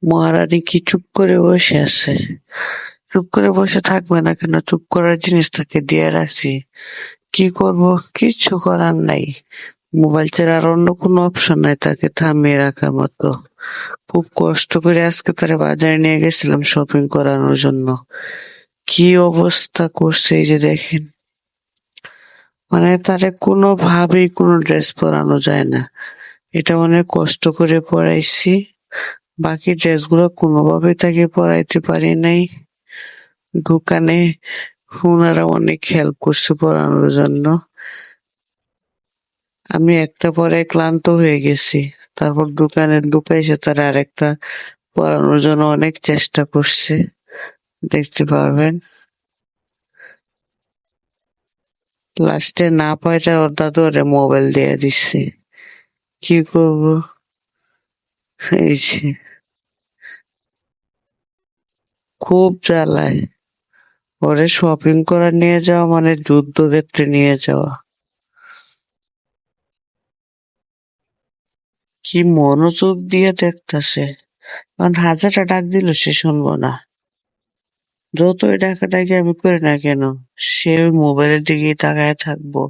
মহারানী কি চুপ করে বসে আছে? চুপ করে বসে থাকবে না কেন? চুপ করার জিনিস তাকে দিয়ে রাখছি। কি করব? কিচ্ছু করার নাই। মোবাইল ছাড়া আর অন্য কোনো অপশন নাই তাকে থামিয়ে রাখার মতো। খুব কষ্ট করে আজকে তারে বাজারে নিয়ে গেছিলাম শপিং করানোর জন্য। কি অবস্থা করছে এই যে দেখেন। মানে তারে কোনোভাবেই কোনো ড্রেস পরানো যায় না। এটা অনেক কষ্ট করে পরাইছি। বাকি ড্রেসগুলো কোনোভাবেই তাকে পরাইতে পারি নাই। দোকানে ওনারা অনেক হেল্প করছে পরানোর জন্য। আমি একটা পরে ক্লান্ত হয়ে গেছি। তারপর দোকানের লোক এসে তারা আরেকটা পরানোর জন্য অনেক চেষ্টা করছে, দেখতে পারবেন। লাস্টে না পাইটা ওর দাদু ওরে মোবাইল দিয়ে দিচ্ছে। কি করব? এই যে খুব জ্বালায়। ওরে শপিং করা নিয়ে যাওয়া মানে যুদ্ধক্ষেত্রে নিয়ে যাওয়া। কি মনোযোগ দিয়ে দেখতাছে, কারণ হাজারটা ডাক দিল সে শুনবো না। যতই ডাকাডাকি আমি করি না কেন, সে ওই মোবাইলের দিকেই তাকায় থাকবো।